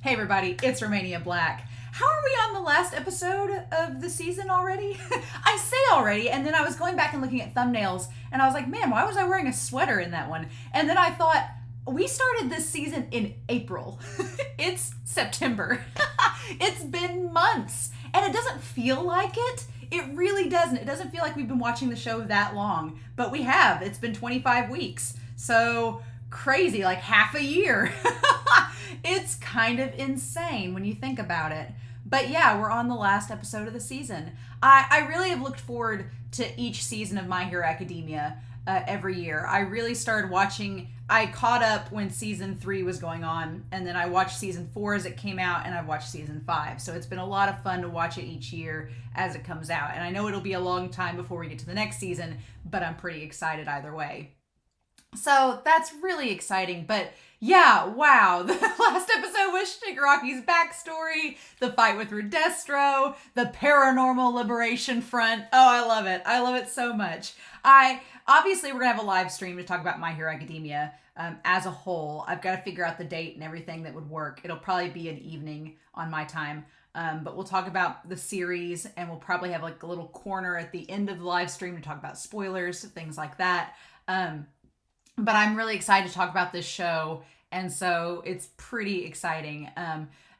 Hey everybody, it's Romania Black. How are we on the last episode of the season already? I say already, and then I was going back and looking at thumbnails, and I was like, man, why was I wearing a sweater in that one? And then I thought, we started this season in April. It's September. It's been months, and it doesn't feel like it. It really doesn't. It doesn't feel like we've been watching the show that long, but we have. It's been 25 weeks. So crazy, like half a year. It's kind of insane when you think about it. But yeah, we're on the last episode of the season. I really have looked forward to each season of My Hero Academia every year. I really started watching, I caught up when season 3 was going on, and then I watched season 4 as it came out, and I've watched season 5. So it's been a lot of fun to watch it each year as it comes out. And I know it'll be a long time before we get to the next season, but I'm pretty excited either way. So that's really exciting. But yeah, wow. The last episode was Shigaraki's backstory, the fight with Redestro, the Paranormal Liberation Front. Oh, I love it. I love it so much. Obviously, we're going to have a live stream to talk about My Hero Academia as a whole. I've got to figure out the date and everything that would work. It'll probably be an evening on my time. But we'll talk about the series, and we'll probably have like a little corner at the end of the live stream to talk about spoilers, things like that. But I'm really excited to talk about this show, and so it's pretty exciting.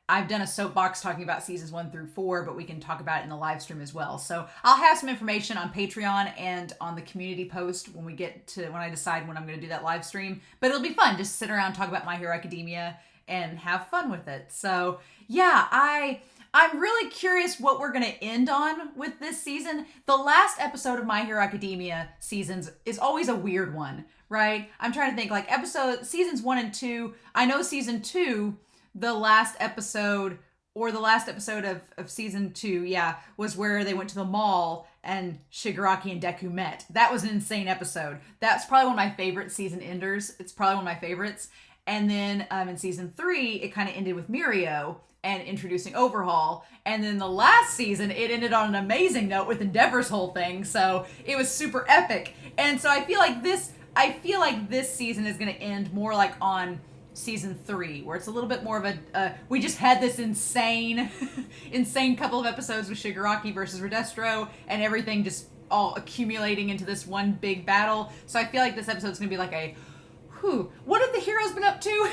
I've done a soapbox talking about seasons 1 through 4, but we can talk about it in the live stream as well. So I'll have some information on Patreon and on the community post when I decide when I'm going to do that live stream. But it'll be fun, just sit around, talk about My Hero Academia, and have fun with it. So yeah, I'm really curious what we're going to end on with this season. The last episode of My Hero Academia seasons is always a weird one, right? I'm trying to think, like seasons 1 and 2. I know season 2, the last episode of season 2, yeah, was where they went to the mall and Shigaraki and Deku met. That was an insane episode. That's probably one of my favorite season enders. It's probably one of my favorites. And then in season 3, it kind of ended with Mirio and introducing Overhaul. And then the last season, it ended on an amazing note with Endeavor's whole thing. So it was super epic. And so I feel like this season is going to end more like on season 3, where it's a little bit more of we just had this insane couple of episodes with Shigaraki versus Redestro, and everything just all accumulating into this one big battle. So I feel like this episode's going to be like what have the heroes been up to?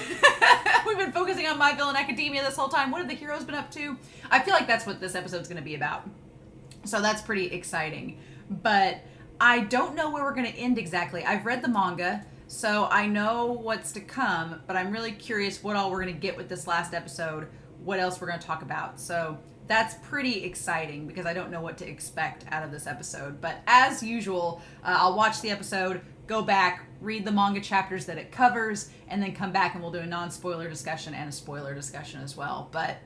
We've been focusing on My Villain Academia this whole time. What have the heroes been up to? I feel like that's what this episode's going to be about. So that's pretty exciting. But I don't know where we're going to end exactly. I've read the manga, so I know what's to come, but I'm really curious what all we're going to get with this last episode, what else we're going to talk about. So that's pretty exciting because I don't know what to expect out of this episode. But as usual, I'll watch the episode, go back, read the manga chapters that it covers, and then come back and we'll do a non-spoiler discussion and a spoiler discussion as well. But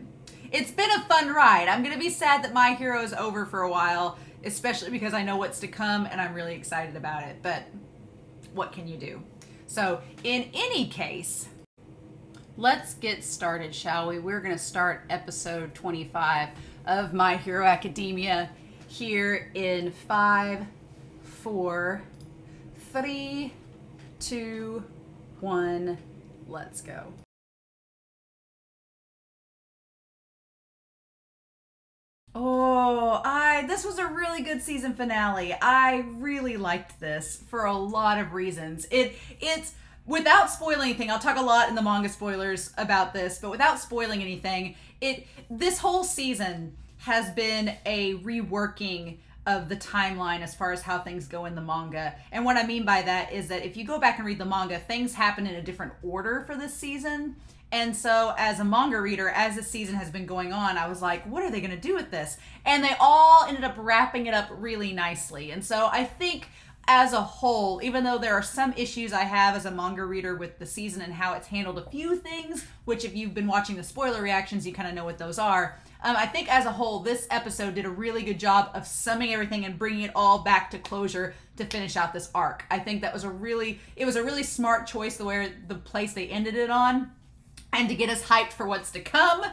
it's been a fun ride. I'm going to be sad that My Hero is over for a while, especially because I know what's to come and I'm really excited about it. But what can you do? So in any case, let's get started, shall we? We're going to start episode 25 of My Hero Academia here in 5, 4, 3, 2, 1, let's go. This was a really good season finale. I really liked this for a lot of reasons. It's without spoiling anything, I'll talk a lot in the manga spoilers about this, but without spoiling anything, this whole season has been a reworking of the timeline as far as how things go in the manga. And what I mean by that is that if you go back and read the manga, things happen in a different order for this season. And so as a manga reader, as the season has been going on, I was like, what are they going to do with this? And they all ended up wrapping it up really nicely. And so I think as a whole, even though there are some issues I have as a manga reader with the season and how it's handled a few things, which if you've been watching the spoiler reactions, you kind of know what those are. I think as a whole, this episode did a really good job of summing everything and bringing it all back to closure to finish out this arc. I think that was a really smart choice, the place they ended it on, and to get us hyped for what's to come.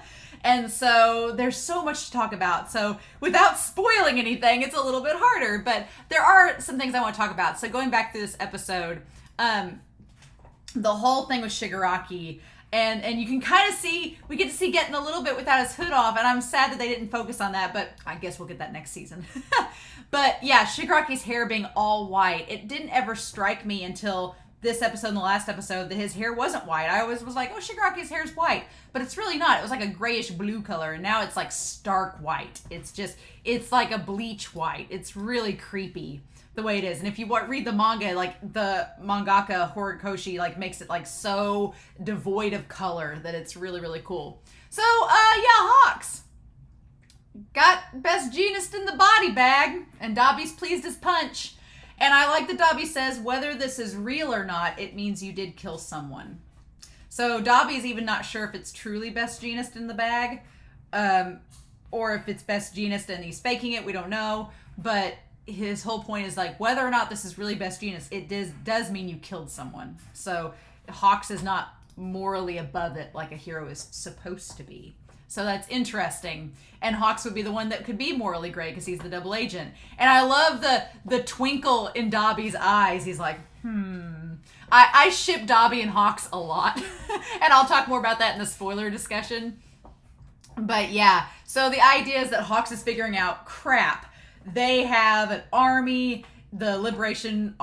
And so there's so much to talk about. So without spoiling anything, it's a little bit harder, but there are some things I want to talk about. So going back to this episode, the whole thing with Shigaraki, and you can kind of see, we get to see getting a little bit without his hood off, and I'm sad that they didn't focus on that, but I guess we'll get that next season. But yeah, Shigaraki's hair being all white, it didn't ever strike me until this episode and the last episode that his hair wasn't white. I always was like, oh, Shigaraki's hair is white, but it's really not. It was like a grayish blue color, and now it's like stark white. It's like a bleach white. It's really creepy the way it is. And if you read the manga, like the mangaka Horikoshi like makes it like so devoid of color that it's really, really cool. So yeah, Hawks got best genist in the body bag, and Dobby's pleased as punch. And I like that Dobby says, whether this is real or not, it means you did kill someone. So Dobby's even not sure if it's truly best genist in the bag, or if it's best genist and he's faking it. We don't know. But his whole point is like, whether or not this is really best genist, it does mean you killed someone. So Hawks is not morally above it like a hero is supposed to be. So that's interesting. And Hawks would be the one that could be morally gray because he's the double agent. And I love the twinkle in Dobby's eyes. He's like, I ship Dobby and Hawks a lot. And I'll talk more about that in the spoiler discussion. But yeah, so the idea is that Hawks is figuring out, crap, they have an army. The Liberation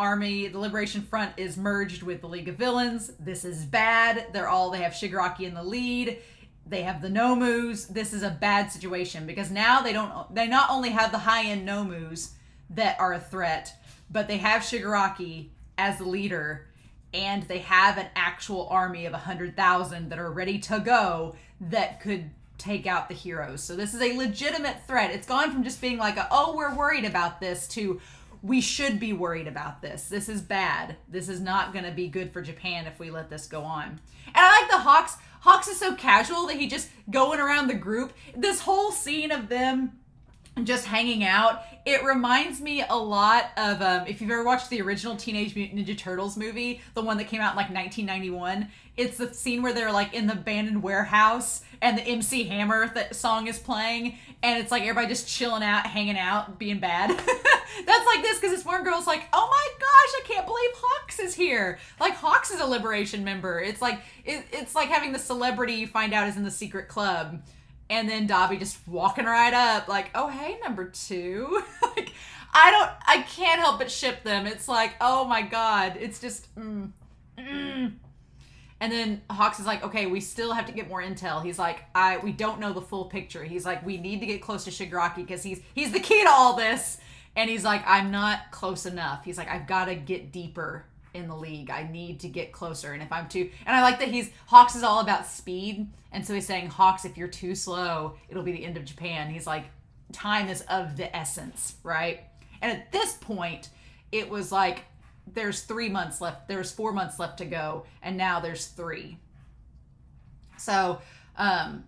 Front is merged with the League of Villains. This is bad. They have Shigaraki in the lead. They have the Nomus. This is a bad situation because now they not only have the high-end Nomus that are a threat, but they have Shigaraki as the leader, and they have an actual army of 100,000 that are ready to go that could take out the heroes. So this is a legitimate threat. It's gone from just being like, oh, we're worried about this, to we should be worried about this. This is bad. This is not going to be good for Japan if we let this go on. And I like the Hawks. Hawks is so casual that he just going around the group. This whole scene of them just hanging out, it reminds me a lot of, if you've ever watched the original Teenage Mutant Ninja Turtles movie, the one that came out in like 1991, it's the scene where they're like in the abandoned warehouse and the MC Hammer song is playing, and it's like everybody just chilling out, hanging out, being bad. That's like this, because this one girl's like, oh my gosh, I can't believe Hawks is here. Like, Hawks is a Liberation member. It's like having the celebrity you find out is in the secret club. And then Dobby just walking right up, like, oh, hey, number 2. Like, I can't help but ship them. It's like, oh my God. It's just, And then Hawks is like, okay, we still have to get more intel. He's like, we don't know the full picture. He's like, we need to get close to Shigaraki because he's the key to all this. And he's like, I'm not close enough. He's like, I've got to get deeper in the league. I need to get closer. And if I'm too, and I like that Hawks is all about speed. And so he's saying, Hawks, if you're too slow, it'll be the end of Japan. He's like, time is of the essence, right? And at this point, it was like, there's 3 months left. There's 4 months left to go. And now there's 3. So, and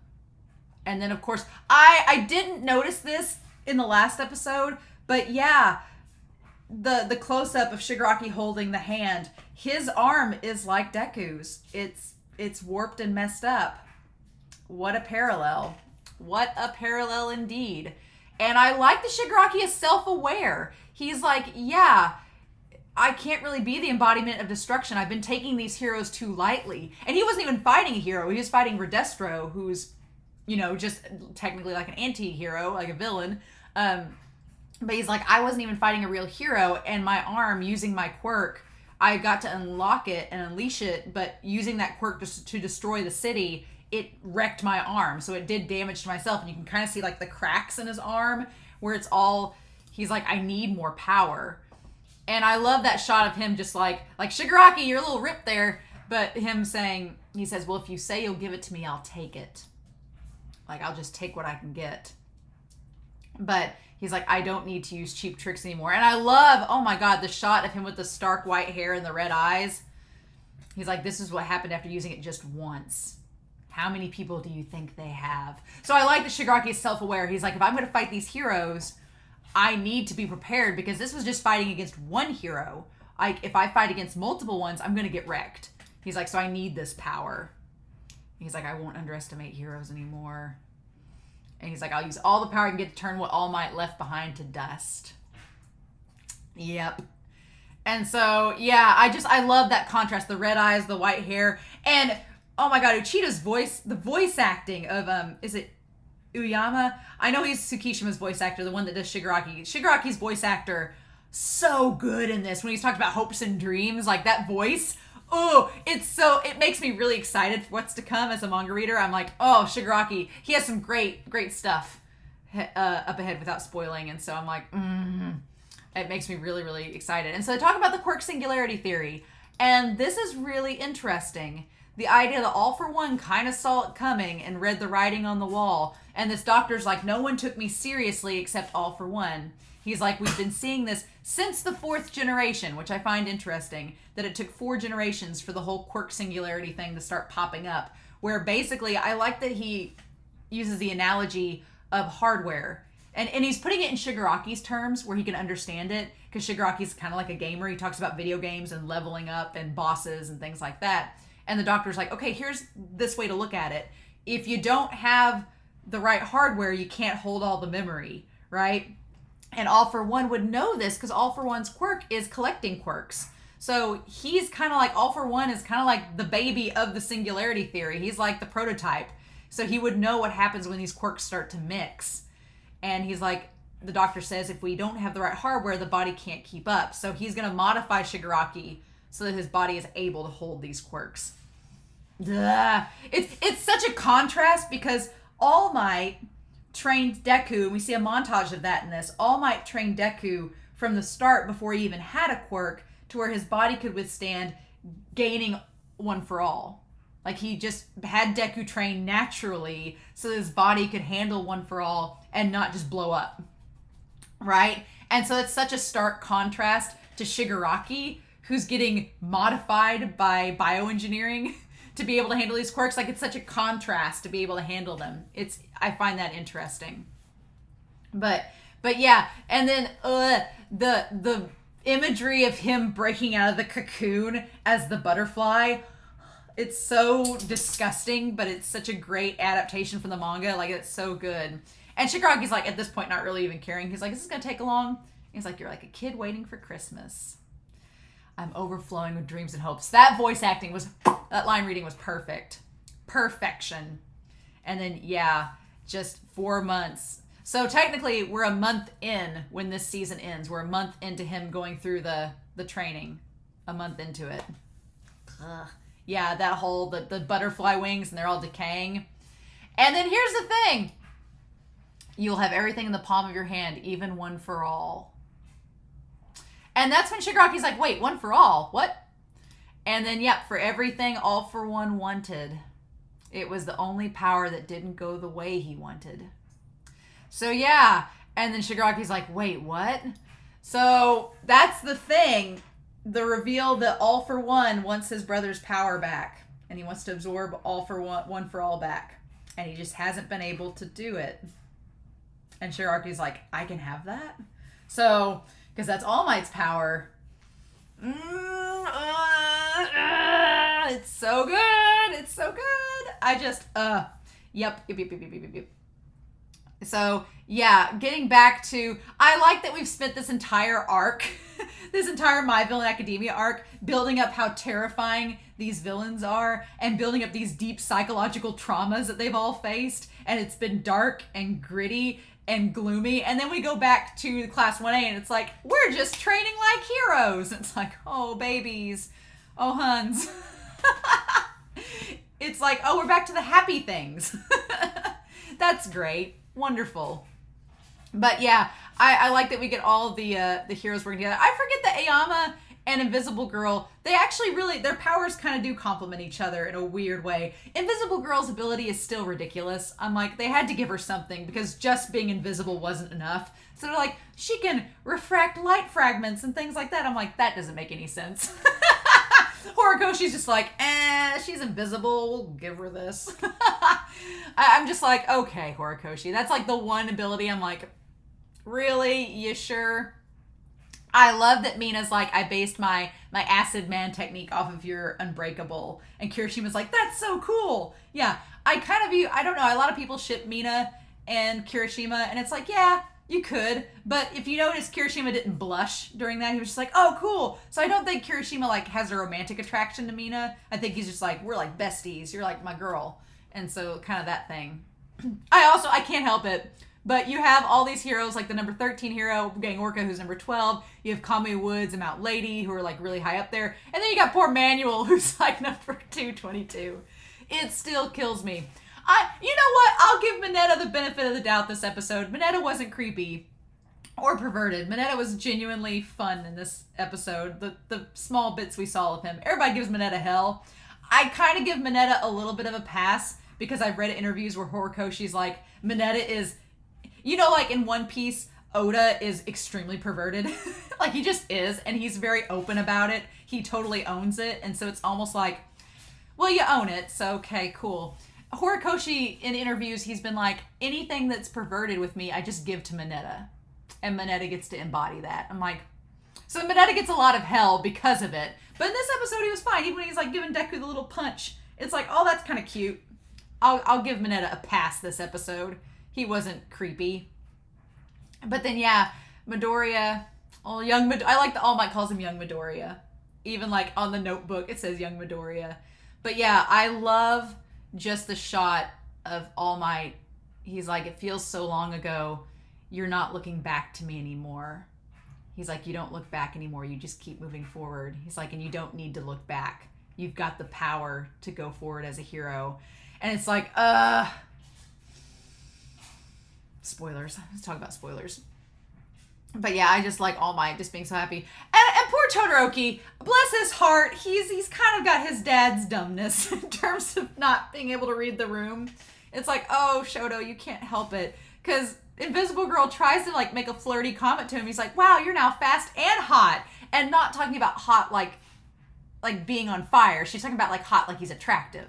then of course, I didn't notice this in the last episode, but yeah, the close-up of Shigaraki holding the hand, his arm is like Deku's. It's warped and messed up. What a parallel. What a parallel indeed. And I like that Shigaraki is self-aware. He's like, yeah, I can't really be the embodiment of destruction. I've been taking these heroes too lightly. And he wasn't even fighting a hero. He was fighting Redestro, who's, just technically like an anti-hero, like a villain. But he's like, I wasn't even fighting a real hero, and my arm, using my quirk, I got to unlock it and unleash it, but using that quirk to destroy the city, it wrecked my arm. So it did damage to myself, and you can kind of see like the cracks in his arm where it's all, he's like, I need more power. And I love that shot of him just like Shigaraki, you're a little ripped there, but him saying, he says, well, if you say you'll give it to me, I'll take it. Like, I'll just take what I can get. But he's like, I don't need to use cheap tricks anymore. And I love, oh my God, the shot of him with the stark white hair and the red eyes. He's like, this is what happened after using it just once. How many people do you think they have? So I like that Shigaraki is self-aware. He's like, if I'm going to fight these heroes, I need to be prepared, because this was just fighting against one hero. If I fight against multiple ones, I'm going to get wrecked. He's like, so I need this power. He's like, I won't underestimate heroes anymore. And he's like, I'll use all the power I can get to turn what All Might left behind to dust. Yep. And so, yeah, I love that contrast. The red eyes, the white hair. And oh my god, Uchita's voice, the voice acting of, is it Uyama? I know he's Tsukishima's voice actor, the one that does Shigaraki. Shigaraki's voice actor, so good in this. When he's talked about hopes and dreams, like that voice, oh, it makes me really excited for what's to come as a manga reader. I'm like, oh, Shigaraki, he has some great stuff up ahead without spoiling. And so I'm like, it makes me really, really excited. And so they talk about the Quirk singularity theory. And this is really interesting. The idea that All for One kind of saw it coming and read the writing on the wall. And this doctor's like, no one took me seriously except All for One. He's like, we've been seeing this since the 4th generation, which I find interesting, that it took 4 generations for the whole Quirk singularity thing to start popping up. Where basically, I like that he uses the analogy of hardware. And he's putting it in Shigaraki's terms where he can understand it. Because Shigaraki's kind of like a gamer. He talks about video games and leveling up and bosses and things like that. And the doctor's like, okay, here's this way to look at it. If you don't have the right hardware, you can't hold all the memory, right? And All for One would know this because All for One's quirk is collecting quirks. So he's kind of like, All for One is kind of like the baby of the singularity theory. He's like the prototype. So he would know what happens when these quirks start to mix. And he's like, the doctor says, if we don't have the right hardware, the body can't keep up. So he's going to modify Shigaraki so that his body is able to hold these quirks. It's such a contrast because All Might trained Deku, and we see a montage of that in this. All Might trained Deku from the start before he even had a quirk to where his body could withstand gaining One for All. Like he just had Deku train naturally so that his body could handle One for All and not just blow up. Right? And so it's such a stark contrast to Shigaraki, who's getting modified by bioengineering to be able to handle these quirks. Like it's such a contrast to be able to handle them. I find that interesting. But yeah, and then the imagery of him breaking out of the cocoon as the butterfly, it's so disgusting, but it's such a great adaptation from the manga. Like it's so good. And Shigaraki's like at this point not really even caring. He's like, is this gonna take long? He's like, you're like a kid waiting for Christmas. I'm overflowing with dreams and hopes. That voice acting that line reading was perfect. Perfection. And then, yeah, just 4 months. So technically, we're a month in when this season ends. We're a month into him going through the training. A month into it. Ugh. Yeah, that whole, the butterfly wings, and they're all decaying. And then here's the thing. You'll have everything in the palm of your hand, even One for All. And that's when Shigaraki's like, wait, One for All? What? And then, yep, for everything All for One wanted, it was the only power that didn't go the way he wanted. So, yeah. And then Shigaraki's like, wait, what? So, that's the thing. The reveal that All for One wants his brother's power back. And he wants to absorb One for All back. And he just hasn't been able to do it. And Shigaraki's like, I can have that? So, because that's All Might's power. It's so good. It's so good. I just, yep. So, yeah, getting back to, I like that we've spent this entire arc, this entire My Villain Academia arc, building up how terrifying these villains are and building up these deep psychological traumas that they've all faced. And it's been dark and gritty and gloomy. And then we go back to Class 1A and it's like, we're just training like heroes. And it's like, oh, babies. Oh, huns. It's like, oh, we're back to the happy things. That's great. Wonderful. But yeah, I like that we get all the heroes working together. I forget that Ayama and Invisible Girl, they actually really, their powers kind of do complement each other in a weird way. Invisible Girl's ability is still ridiculous. I'm like, they had to give her something because just being invisible wasn't enough. So they're like, she can refract light fragments and things like that. I'm like, that doesn't make any sense. Horikoshi's just like, she's invisible. We'll give her this. I'm just like, okay, Horikoshi. That's like the one ability I'm like, really? You sure? I love that Mina's like, I based my acid man technique off of your unbreakable. And Kirishima's like, that's so cool. Yeah, I kind of view, I don't know, a lot of people ship Mina and Kirishima, and it's like, yeah, You could, but if you notice, Kirishima didn't blush during that. He was just like, oh, cool. So I don't think Kirishima, like, has a romantic attraction to Mina. I think he's just like, we're like besties. You're like my girl. And so kind of that thing. I can't help it, but you have all these heroes, like the number 13 hero, Gang Orca, who's number 12. You have Kamui Woods and Mount Lady, who are like really high up there. And then you got poor Manuel, who's like number 222. It still kills me. You know what? I'll give Mineta the benefit of the doubt this episode. Mineta wasn't creepy or perverted. Mineta was genuinely fun in this episode. The small bits we saw of him. Everybody gives Mineta hell. I kind of give Mineta a little bit of a pass because I've read interviews where Horikoshi's like, Mineta is, you know, like in One Piece, Oda is extremely perverted. Like he just is, and he's very open about it. He totally owns it, and so it's almost like, well, you own it, so okay, cool. Horikoshi, in interviews, he's been like, anything that's perverted with me, I just give to Mineta. And Mineta gets to embody that. I'm like, so Mineta gets a lot of hell because of it. But in this episode, he was fine. Even when he's like giving Deku the little punch, it's like, oh, that's kind of cute. I'll give Mineta a pass this episode. He wasn't creepy. But then, yeah, Midoriya. Oh, young Midoriya. I like that All Might calls him young Midoriya. Even like on the notebook, it says young Midoriya. But yeah, I love just the shot of All Might. He's like, it feels so long ago. You're not looking back to me anymore. He's like, you don't look back anymore. You just keep moving forward. He's like, and you don't need to look back. You've got the power to go forward as a hero. And it's like, spoilers. Let's talk about spoilers. But yeah, I just like All Might just being so happy. And poor Todoroki, bless his heart, he's kind of got his dad's dumbness in terms of not being able to read the room. It's like, oh, Shoto, you can't help it. Because Invisible Girl tries to like make a flirty comment to him. He's like, wow, you're now fast and hot. And not talking about hot like being on fire. She's talking about like hot like he's attractive.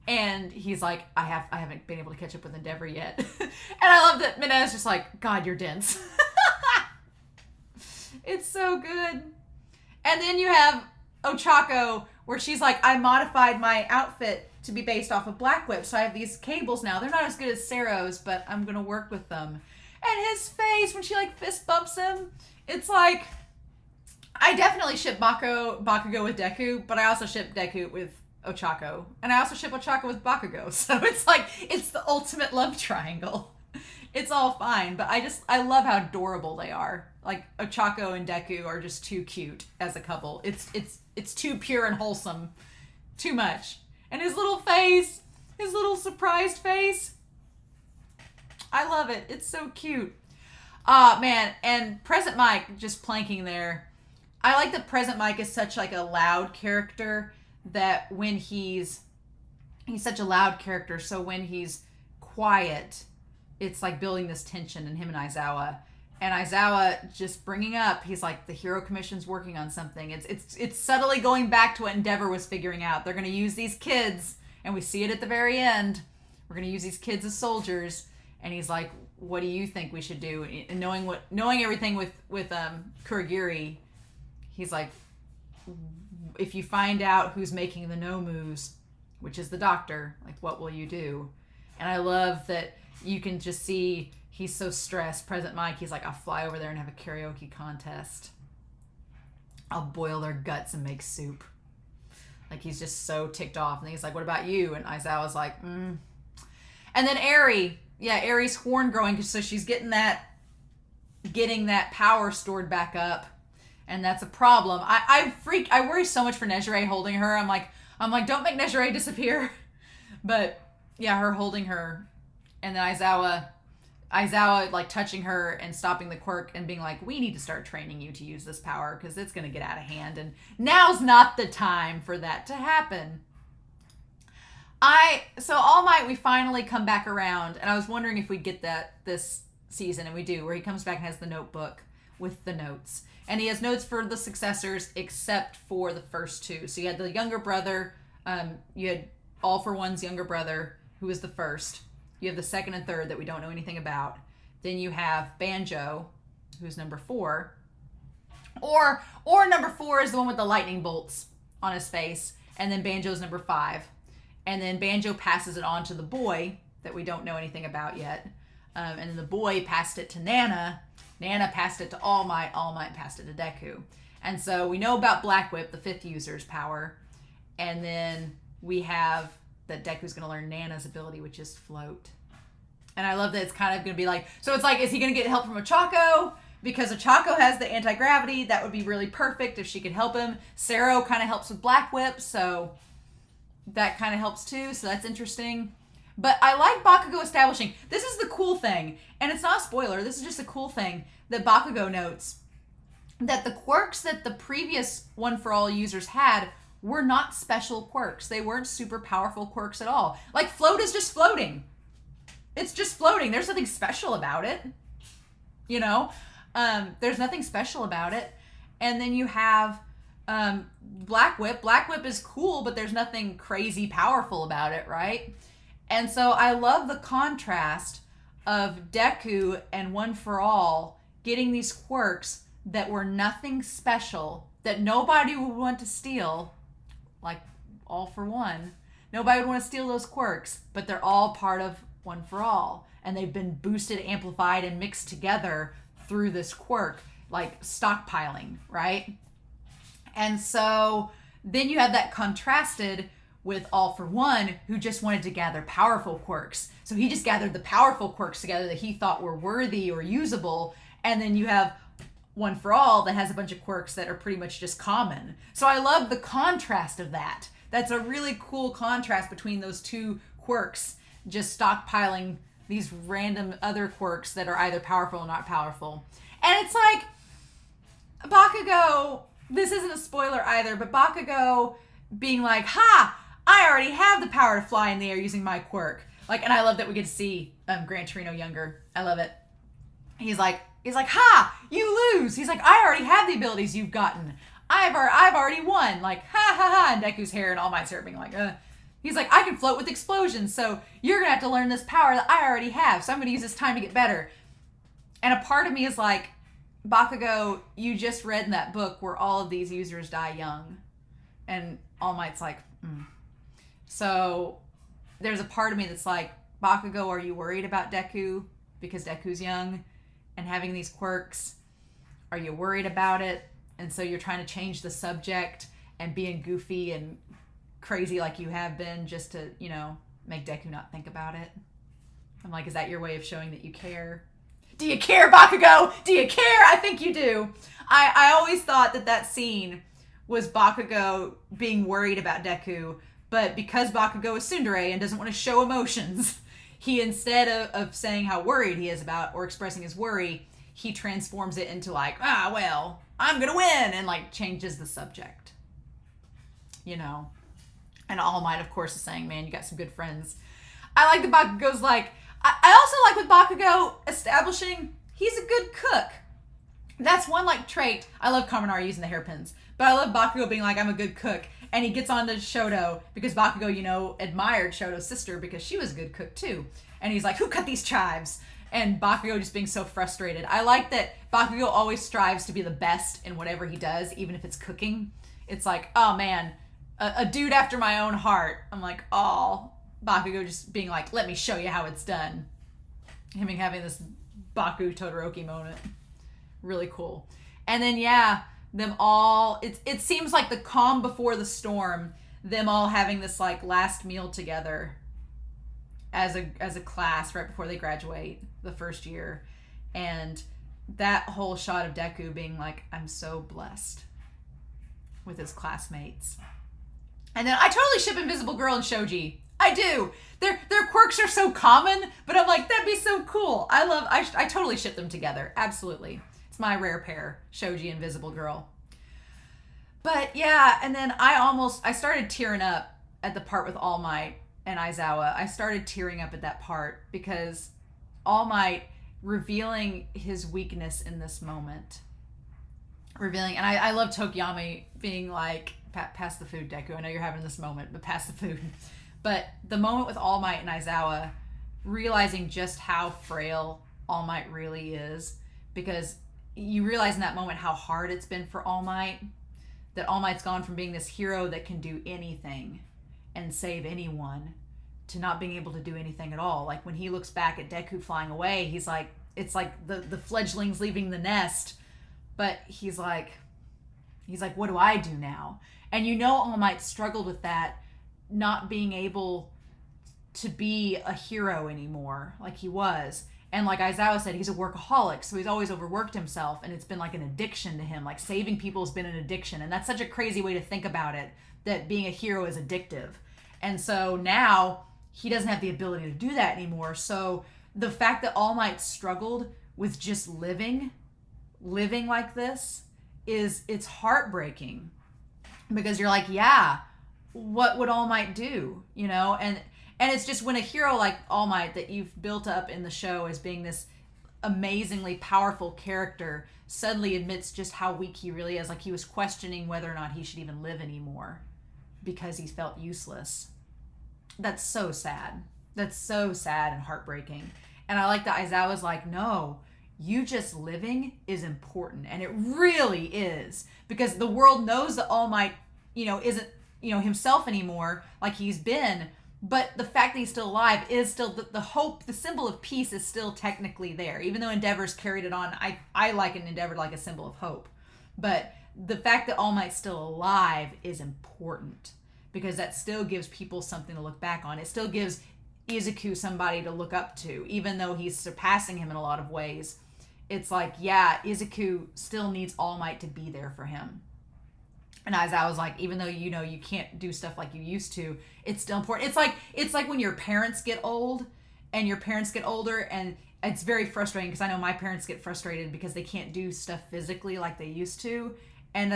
And he's like, I haven't been able to catch up with Endeavor yet. And I love that Mineta's just like, God, you're dense. It's so good. And then you have Ochako, where she's like, I modified my outfit to be based off of Black Whip, so I have these cables now. They're not as good as Sero's, but I'm going to work with them. And his face, when she like fist bumps him, it's like, I definitely ship Bakugo with Deku, but I also ship Deku with Ochako. And I also ship Ochako with Bakugo. So it's like, it's the ultimate love triangle. It's all fine, but I love how adorable they are. Like Ochako and Deku are just too cute as a couple. It's too pure and wholesome. Too much. And his little face, his little surprised face. I love it. It's so cute. Man, and Present Mike just planking there. I like that Present Mike is such like a loud character that when he's such a loud character, so when he's quiet, it's like building this tension in him and Aizawa. And Aizawa just bringing up, he's like, the Hero Commission's working on something. It's subtly going back to what Endeavor was figuring out. They're going to use these kids, and we see it at the very end. We're going to use these kids as soldiers. And he's like, what do you think we should do? And knowing everything with Kurogiri, he's like, if you find out who's making the no moves, which is the doctor, like, what will you do? And I love that you can just see he's so stressed. Present Mike, he's like, I'll fly over there and have a karaoke contest. I'll boil their guts and make soup. Like, he's just so ticked off. And he's like, what about you? And Aizawa's like, And then Eri. Yeah, Eri's horn growing, so she's getting that power stored back up. And that's a problem. I worry so much for Nejire holding her. I'm like, don't make Nejire disappear. But yeah, her holding her. And then Aizawa like touching her and stopping the quirk and being like, we need to start training you to use this power because it's going to get out of hand. And now's not the time for that to happen. So All Might, we finally come back around. And I was wondering if we'd get that this season. And we do, where he comes back and has the notebook with the notes. And he has notes for the successors except for the first two. So you had the younger brother. You had All For One's younger brother, who was the first. You have the second and third that we don't know anything about. Then you have Banjo, who's number 4. Or number 4 is the one with the lightning bolts on his face. And then Banjo's number 5. And then Banjo passes it on to the boy that we don't know anything about yet. and then the boy passed it to Nana. Nana passed it to All Might. All Might passed it to Deku. And so we know about Black Whip, the 5th user's power. And then we have that Deku's going to learn Nana's ability, which is float. And I love that it's kind of going to be like, so it's like, is he going to get help from Ochako? Because Ochako has the anti-gravity. That would be really perfect if she could help him. Sero kind of helps with Black Whip, so that kind of helps too. So that's interesting. But I like Bakugo establishing, this is the cool thing, and it's not a spoiler, this is just a cool thing that Bakugo notes, that the quirks that the previous One for All users had were not special quirks. They weren't super powerful quirks at all. Like, float is just floating. It's just floating. There's nothing special about it. You know? There's nothing special about it. And then you have Black Whip. Black Whip is cool, but there's nothing crazy powerful about it, right? And so I love the contrast of Deku and One for All getting these quirks that were nothing special, that nobody would want to steal, like All for One. Nobody would want to steal those quirks, but they're all part of One for All. And they've been boosted, amplified, and mixed together through this quirk, like stockpiling, right? And so then you have that contrasted with All for One, who just wanted to gather powerful quirks. So he just gathered the powerful quirks together that he thought were worthy or usable. And then you have One for All that has a bunch of quirks that are pretty much just common. So I love the contrast of that. That's a really cool contrast between those two quirks, just stockpiling these random other quirks that are either powerful or not powerful. And it's like, Bakugo, this isn't a spoiler either, but Bakugo being like, ha! I already have the power to fly in the air using my quirk. Like, and I love that we get to see Gran Torino younger. I love it. He's like, ha! You lose. He's like, I already have the abilities you've gotten. I've already won. Like, ha ha ha. And Deku's hair and All Might's hair being like, He's like, I can float with explosions, so you're gonna have to learn this power that I already have. So I'm gonna use this time to get better. And a part of me is like, Bakugo, you just read in that book where all of these users die young. And All Might's like, So there's a part of me that's like, Bakugo, are you worried about Deku because Deku's young and having these quirks? Are you worried about it? And so you're trying to change the subject and being goofy and crazy like you have been just to, you know, make Deku not think about it. I'm like, is that your way of showing that you care? Do you care, Bakugo? Do you care? I think you do. I always thought that scene was Bakugo being worried about Deku, but because Bakugo is tsundere and doesn't want to show emotions, he, instead of saying how worried he is about or expressing his worry, he transforms it into like, well, I'm gonna win, and like changes the subject. You know? And All Might, of course, is saying, man, you got some good friends. I like that Bakugo's like, I also like with Bakugo establishing he's a good cook. That's one like trait. I love Kaminari using the hairpins, but I love Bakugo being like, I'm a good cook. And he gets on to Shoto because Bakugo, you know, admired Shoto's sister because she was a good cook too. And he's like, who cut these chives? And Bakugo just being so frustrated. I like that Bakugo always strives to be the best in whatever he does, even if it's cooking. It's like, oh man, a dude after my own heart. I'm like, oh, Bakugo just being like, let me show you how it's done. Him having this Baku Todoroki moment. Really cool. And then, yeah, them all, it seems like the calm before the storm, them all having this like last meal together as a class right before they graduate the first year. And that whole shot of Deku being like, I'm so blessed with his classmates. And then I totally ship Invisible Girl and Shoji. I do. Their quirks are so common, but I'm like, that'd be so cool. I totally ship them together. Absolutely. It's my rare pair, Shoji and Invisible Girl. But yeah, and then I started tearing up at the part with All Might and Aizawa. I started tearing up at that part because All Might revealing his weakness in this moment. And I love Tokiyami being like, pass the food, Deku. I know you're having this moment, but pass the food. But the moment with All Might and Aizawa, realizing just how frail All Might really is, because you realize in that moment how hard it's been for All Might, that All Might's gone from being this hero that can do anything and save anyone to not being able to do anything at all. Like when he looks back at Deku flying away, he's like, it's like the fledglings leaving the nest, but he's like, what do I do now? And All Might struggled with that, not being able to be a hero anymore like he was. And like Aizawa said, he's a workaholic, so he's always overworked himself, and it's been like an addiction to him. Like saving people has been an addiction, and that's such a crazy way to think about it, that being a hero is addictive. And so now he doesn't have the ability to do that anymore. So the fact that All Might struggled with just living like this it's heartbreaking, because you're like, yeah, what would All Might do? And it's just when a hero like All Might that you've built up in the show as being this amazingly powerful character suddenly admits just how weak he really is. Like he was questioning whether or not he should even live anymore because he felt useless. That's so sad. That's so sad and heartbreaking. And I like that Aizawa's like, no, you just living is important. And it really is, because the world knows that All Might, isn't, himself anymore like he's been. But the fact that he's still alive is still the hope, the symbol of peace is still technically there. Even though Endeavor's carried it on, I like an Endeavor like a symbol of hope. But the fact that All Might's still alive is important, because that still gives people something to look back on. It still gives Izuku somebody to look up to, even though he's surpassing him in a lot of ways. It's like, yeah, Izuku still needs All Might to be there for him. And Aizawa was like, even though you can't do stuff like you used to, it's still important. It's like when your parents get old and your parents get older, and it's very frustrating, because I know my parents get frustrated because they can't do stuff physically like they used to. And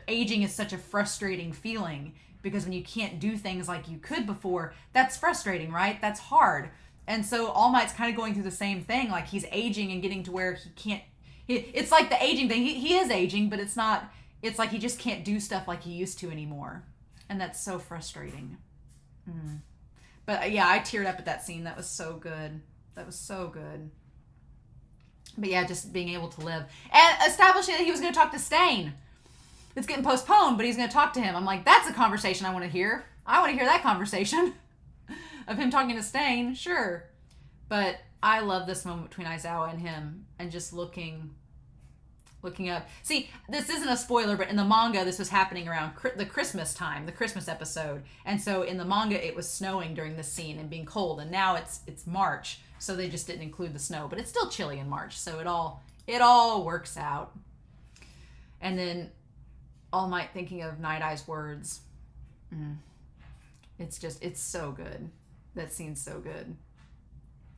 aging is such a frustrating feeling, because when you can't do things like you could before, that's frustrating, right? That's hard. And so All Might's kind of going through the same thing. Like he's aging and getting to where he can't, it's like the aging thing. He is aging, but it's like he just can't do stuff like he used to anymore. And that's so frustrating. But yeah, I teared up at that scene. That was so good. That was so good. But yeah, just being able to live. And establishing that he was going to talk to Stain. It's getting postponed, but he's going to talk to him. I'm like, that's a conversation I want to hear. I want to hear that conversation of him talking to Stain. Sure. But I love this moment between Aizawa and him, and just looking up. See, this isn't a spoiler, but in the manga, this was happening around the Christmas time, the Christmas episode. And so in the manga, it was snowing during this scene and being cold. And now it's March, so they just didn't include the snow. But it's still chilly in March, so it all works out. And then All Might thinking of Night Eye's words. It's so good. That scene's so good.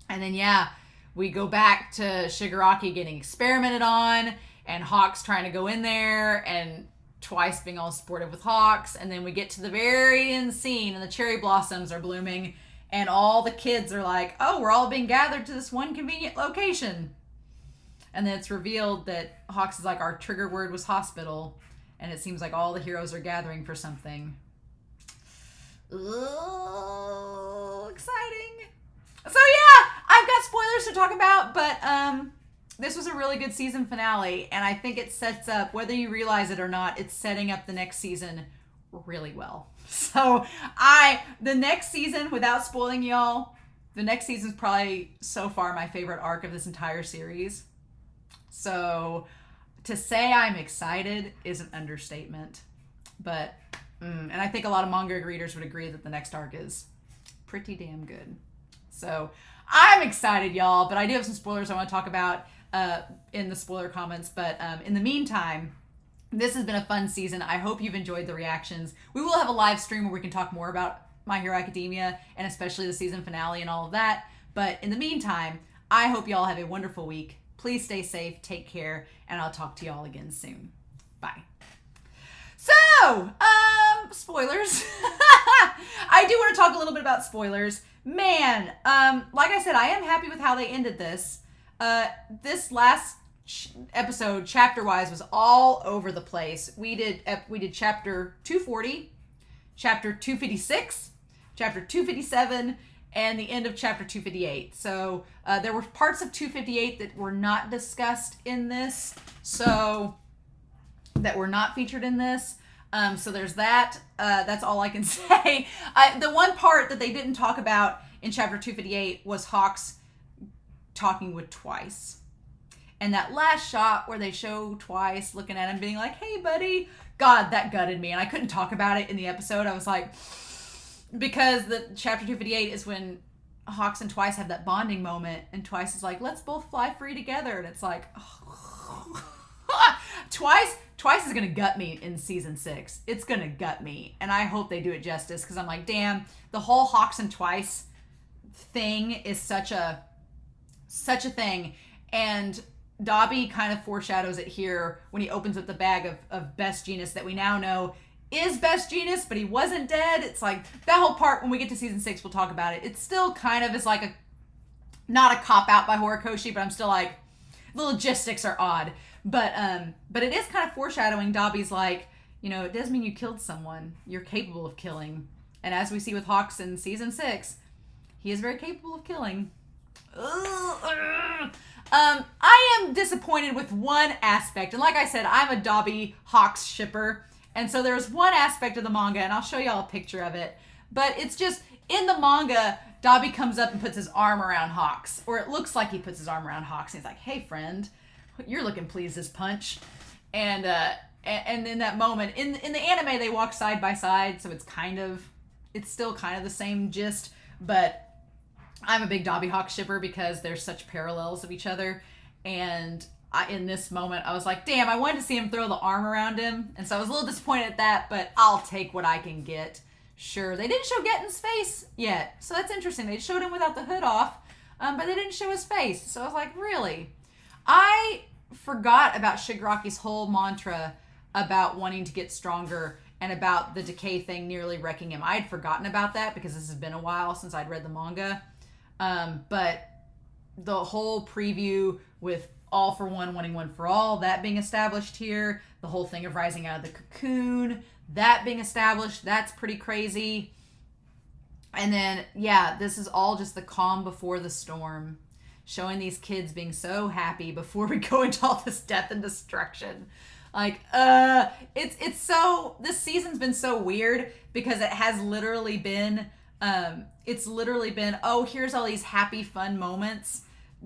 And then, yeah, we go back to Shigaraki getting experimented on, and Hawks trying to go in there, and Twice being all sportive with Hawks. And then we get to the very end scene, and the cherry blossoms are blooming, and all the kids are like, oh, we're all being gathered to this one convenient location. And then it's revealed that Hawks is like, our trigger word was hospital, and it seems like all the heroes are gathering for something. Ooh, exciting. So yeah, I've got spoilers to talk about, but this was a really good season finale, and I think it sets up, whether you realize it or not, it's setting up the next season really well. So the next season, without spoiling y'all, the next season is probably so far my favorite arc of this entire series. So to say I'm excited is an understatement, but and I think a lot of manga readers would agree that the next arc is pretty damn good. So I'm excited, y'all, but I do have some spoilers I want to talk about in the spoiler comments. But in the meantime, this has been a fun season. I hope you've enjoyed the reactions. We will have a live stream where we can talk more about My Hero Academia, and especially the season finale and all of that. But in the meantime, I hope y'all have a wonderful week. Please stay safe, take care, and I'll talk to y'all again soon. Bye. So, spoilers. I do want to talk a little bit about spoilers. Man, like I said, I am happy with how they ended this. This last episode, chapter-wise, was all over the place. We did chapter 240, chapter 256, chapter 257, and the end of chapter 258. So there were parts of 258 that were not discussed in this, so that were not featured in this. So there's that. That's all I can say. The one part that they didn't talk about in chapter 258 was Hawks talking with Twice. And that last shot where they show Twice looking at him being like, hey, buddy. God, that gutted me. And I couldn't talk about it in the episode. I was like, because the chapter 258 is when Hawks and Twice have that bonding moment. And Twice is like, let's both fly free together. And it's like, Twice is going to gut me in season 6. It's going to gut me. And I hope they do it justice. Because I'm like, damn, the whole Hawks and Twice thing is such a thing. And Dobby kind of foreshadows it here when he opens up the bag of Best Jeanist that we now know is Best Jeanist, but he wasn't dead. It's like that whole part when we get to season 6, we'll talk about it. It still kind of is like not a cop out by Horikoshi, but I'm still like, the logistics are odd. But it is kind of foreshadowing. Dobby's like, it does mean you killed someone. You're capable of killing. And as we see with Hawks in season 6, he is very capable of killing. I am disappointed with one aspect. And like I said, I'm a Dobby Hawks shipper. And so there's one aspect of the manga, and I'll show y'all a picture of it. But it's just, in the manga, Dobby comes up and puts his arm around Hawks. Or it looks like he puts his arm around Hawks. And he's like, hey, friend, you're looking pleased as punch. And in that moment, in the anime, they walk side by side. So it's still kind of the same gist. But I'm a big Dobby Hawks shipper because there's such parallels of each other. And in this moment, I was like, damn, I wanted to see him throw the arm around him. And so I was a little disappointed at that, but I'll take what I can get. Sure. They didn't show Gettin's face yet. So that's interesting. They showed him without the hood off, but they didn't show his face. So I was like, really? I forgot about Shigaraki's whole mantra about wanting to get stronger and about the decay thing nearly wrecking him. I had forgotten about that because this has been a while since I'd read the manga. But the whole preview with all for one, wanting one for all, that being established here, the whole thing of rising out of the cocoon, that being established, that's pretty crazy. And then, yeah, this is all just the calm before the storm, showing these kids being so happy before we go into all this death and destruction. Like, this season's been so weird because it has literally been, oh, here's all these happy, fun moments.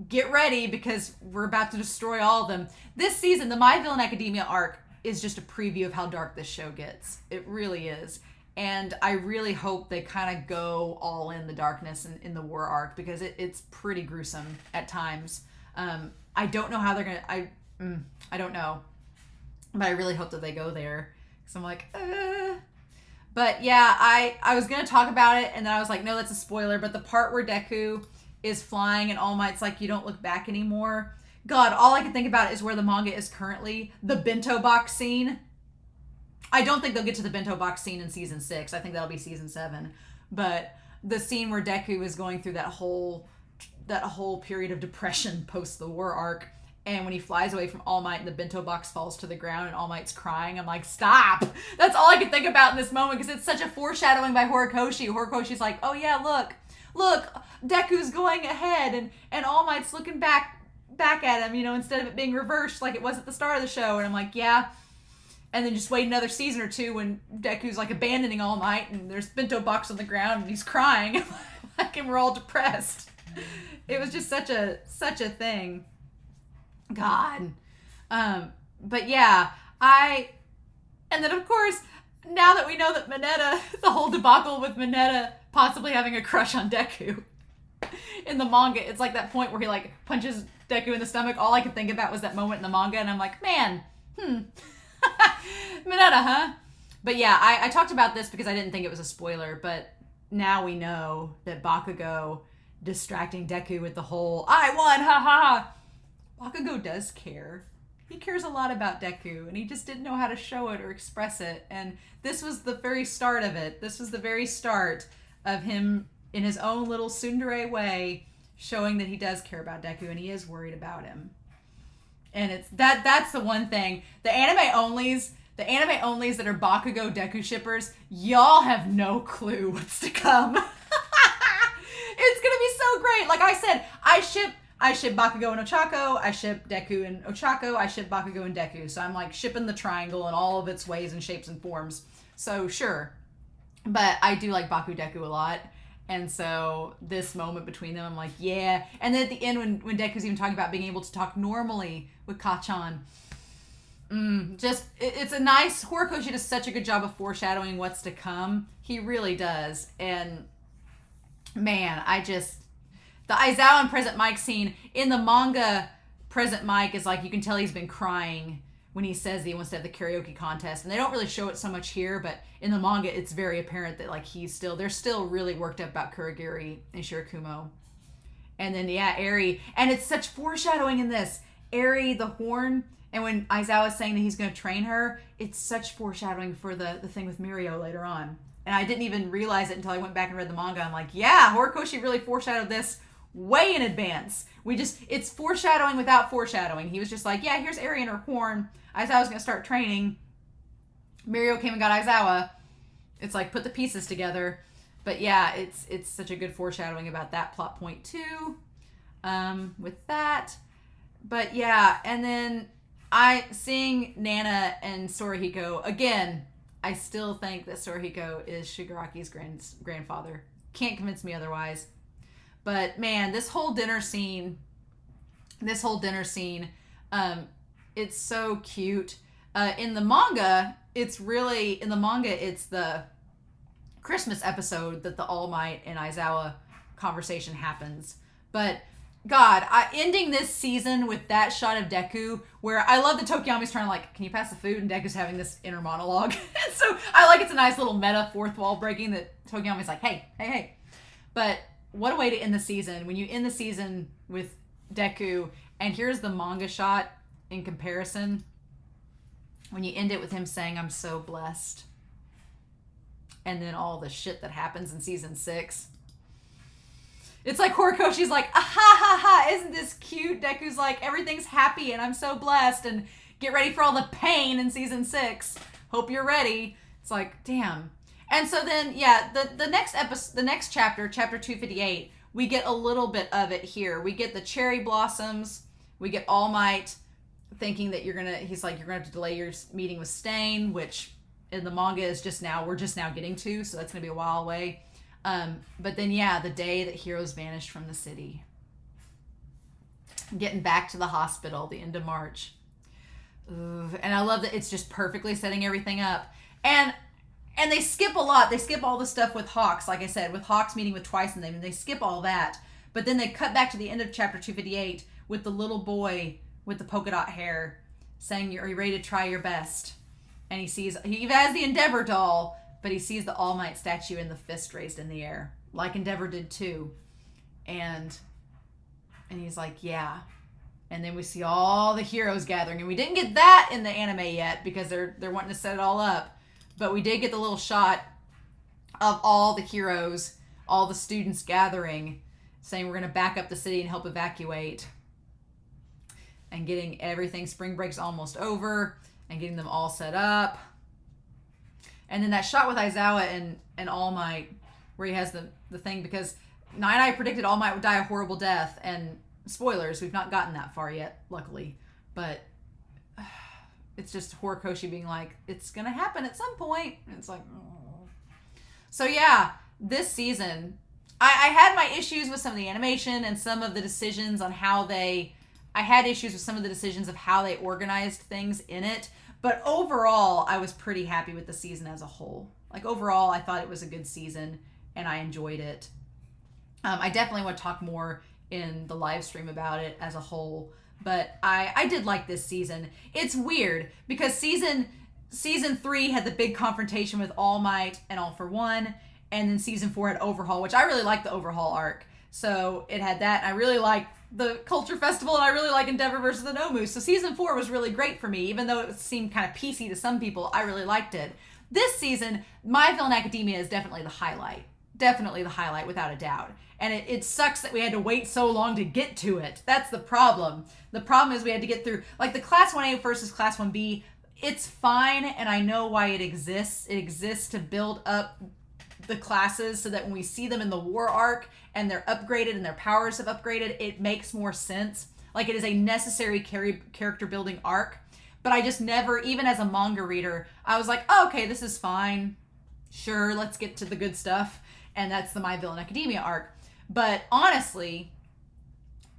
Get ready because we're about to destroy all of them. This season, the My Villain Academia arc is just a preview of how dark this show gets. It really is. And I really hope they kind of go all in the darkness in the war arc because it's pretty gruesome at times. I don't know how they're going to... I don't know. But I really hope that they go there. Because I'm like, But yeah, I was going to talk about it, and then I was like, no, that's a spoiler. But the part where Deku is flying and All Might's like, you don't look back anymore. God, all I can think about is where the manga is currently. The bento box scene. I don't think they'll get to the bento box scene in season 6. I think that'll be season 7. But the scene where Deku is going through that whole period of depression post the war arc, and when he flies away from All Might and the bento box falls to the ground and All Might's crying, I'm like, stop! That's all I could think about in this moment because it's such a foreshadowing by Horikoshi. Horikoshi's like, oh yeah, look, Deku's going ahead and All Might's looking back at him, instead of it being reversed like it was at the start of the show. And I'm like, yeah. And then just wait another season or two when Deku's like abandoning All Might and there's bento box on the ground and he's crying. And we're all depressed. It was just such a thing. God. But yeah, and then of course, now that we know that Mineta, the whole debacle with Mineta possibly having a crush on Deku in the manga, it's like that point where he like punches Deku in the stomach. All I could think about was that moment in the manga, and I'm like, man, Mineta, huh? But yeah, I talked about this because I didn't think it was a spoiler, but now we know that Bakugo distracting Deku with the whole, I won, haha. Bakugo does care. He cares a lot about Deku, and he just didn't know how to show it or express it. And this was the very start of it. This was the very start of him, in his own little tsundere way, showing that he does care about Deku, and he is worried about him. And it's that's the one thing. The anime onlys that are Bakugo Deku shippers, y'all have no clue what's to come. It's gonna be so great. Like I said, I ship I ship Bakugo and Ochako. I ship Deku and Ochako. I ship Bakugo and Deku. So I'm like shipping the triangle in all of its ways and shapes and forms. So sure. But I do like Baku Deku a lot. And so this moment between them, I'm like, yeah. And then at the end, when Deku's even talking about being able to talk normally with Kachan, it's a nice... Horikoshi does such a good job of foreshadowing what's to come. He really does. And man, the Aizawa and Present Mike scene, in the manga, Present Mike is like, you can tell he's been crying when he says that he wants to have the karaoke contest. And they don't really show it so much here, but in the manga, it's very apparent that like they're still really worked up about Kurogiri and Shirakumo. And then, yeah, Eri. And it's such foreshadowing in this. Eri, the horn, and when Aizawa is saying that he's going to train her, it's such foreshadowing for the thing with Mirio later on. And I didn't even realize it until I went back and read the manga. I'm like, yeah, Horikoshi really foreshadowed this way in advance. It's foreshadowing without foreshadowing. He was just like, yeah, here's Eri and her horn. Aizawa's going to start training. Mirio came and got Aizawa. It's like, put the pieces together. But yeah, it's such a good foreshadowing about that plot point too. With that. But yeah, and then seeing Nana and Sorihiko, again, I still think that Sorihiko is Shigaraki's grandfather. Can't convince me otherwise. But man, this whole dinner scene, it's so cute. In the manga, it's the Christmas episode that the All Might and Aizawa conversation happens. But God, ending this season with that shot of Deku, where I love that Tokiyami's trying to like, can you pass the food? And Deku's having this inner monologue. So I like it's a nice little meta fourth wall breaking that Tokiyami's like, hey. But what a way to end the season. When you end the season with Deku, and here's the manga shot in comparison. When you end it with him saying, I'm so blessed. And then all the shit that happens in season 6. It's like Horikoshi's like, ah, ha, ha, ha, isn't this cute? Deku's like, everything's happy and I'm so blessed. And get ready for all the pain in season 6. Hope you're ready. It's like, damn. And so then, yeah, the next episode, the next chapter, chapter 258, we get a little bit of it here. We get the cherry blossoms. We get All Might thinking that he's like, you're going to have to delay your meeting with Stain, which in the manga we're just now getting to, so that's going to be a while away. But then, yeah, the day that heroes vanished from the city. Getting back to the hospital, the end of March. Ooh, and I love that it's just perfectly setting everything up. And they skip a lot. They skip all the stuff with Hawks, like I said, with Hawks meeting with Twice and them, and they skip all that. But then they cut back to the end of chapter 258 with the little boy with the polka dot hair saying, are you ready to try your best? And he has the Endeavor doll, but he sees the All Might statue and the fist raised in the air, like Endeavor did too. And he's like, yeah. And then we see all the heroes gathering, and we didn't get that in the anime yet because they're wanting to set it all up. But we did get the little shot of all the heroes, all the students gathering, saying we're going to back up the city and help evacuate. And getting everything, spring break's almost over, and getting them all set up. And then that shot with Aizawa and All Might, where he has the thing, because Nine predicted All Might would die a horrible death, and spoilers, we've not gotten that far yet, luckily. But it's just Horikoshi being like, it's going to happen at some point. And it's like, oh. So yeah, this season, I had my issues with some of the animation and some of the decisions on how I had issues with some of the decisions of how they organized things in it. But overall, I was pretty happy with the season as a whole. Like overall, I thought it was a good season and I enjoyed it. I definitely want to talk more in the live stream about it as a whole. But I did like this season. It's weird because season 3 had the big confrontation with All Might and All for One. And then season 4 had Overhaul, which I really liked the Overhaul arc. So it had that. And I really liked the Culture Festival, and I really like Endeavor versus the Nomu. So season 4 was really great for me. Even though it seemed kind of PC to some people, I really liked it. This season, My Villain Academia is definitely the highlight. Definitely the highlight, without a doubt. And it sucks that we had to wait so long to get to it. That's the problem. The problem is we had to get through, like the Class 1A versus Class 1B, it's fine, and I know why it exists. It exists to build up the classes so that when we see them in the war arc and they're upgraded and their powers have upgraded, it makes more sense. Like, it is a necessary character building arc. But I just never, even as a manga reader, I was like, oh, okay, this is fine. Sure, let's get to the good stuff. And that's the My Villain Academia arc. But honestly,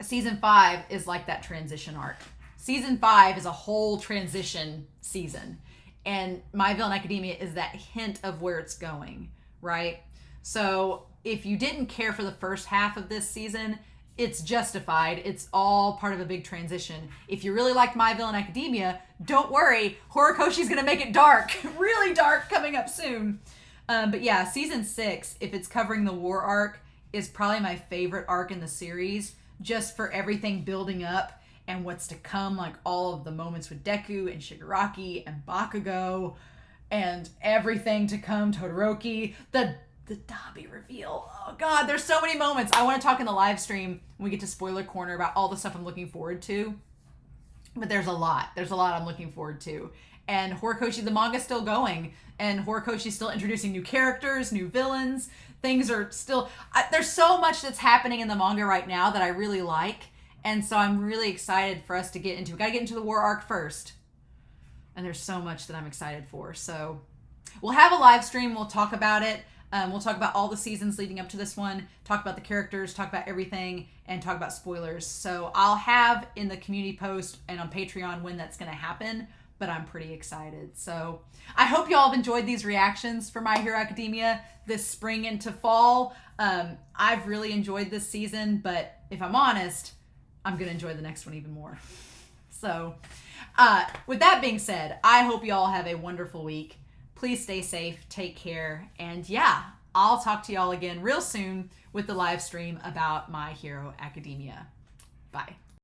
season 5 is like that transition arc. Season 5 is a whole transition season. And My Villain Academia is that hint of where it's going, right? So if you didn't care for the first half of this season, it's justified. It's all part of a big transition. If you really liked My Villain Academia, don't worry. Horikoshi's going to make it dark. Really dark coming up soon. But yeah, season 6, if it's covering the war arc, is probably my favorite arc in the series, just for everything building up and what's to come, like all of the moments with Deku and Shigaraki and Bakugo and everything to come, Todoroki, the Dabi reveal. Oh God, there's so many moments. I want to talk in the live stream when we get to spoiler corner about all the stuff I'm looking forward to. But there's a lot. There's a lot I'm looking forward to. And Horikoshi, the manga's still going. And Horikoshi's still introducing new characters, new villains. Things are still... there's so much that's happening in the manga right now that I really like. And so I'm really excited for us to get into... We gotta get into the war arc first. And there's so much that I'm excited for. So we'll have a live stream. We'll talk about it. We'll talk about all the seasons leading up to this one, talk about the characters, talk about everything, and talk about spoilers. So I'll have in the community post and on Patreon when that's going to happen, but I'm pretty excited. So I hope you all have enjoyed these reactions for My Hero Academia this spring into fall. I've really enjoyed this season, but if I'm honest, I'm going to enjoy the next one even more. So with that being said, I hope you all have a wonderful week. Please stay safe, take care, and yeah, I'll talk to y'all again real soon with the live stream about My Hero Academia. Bye.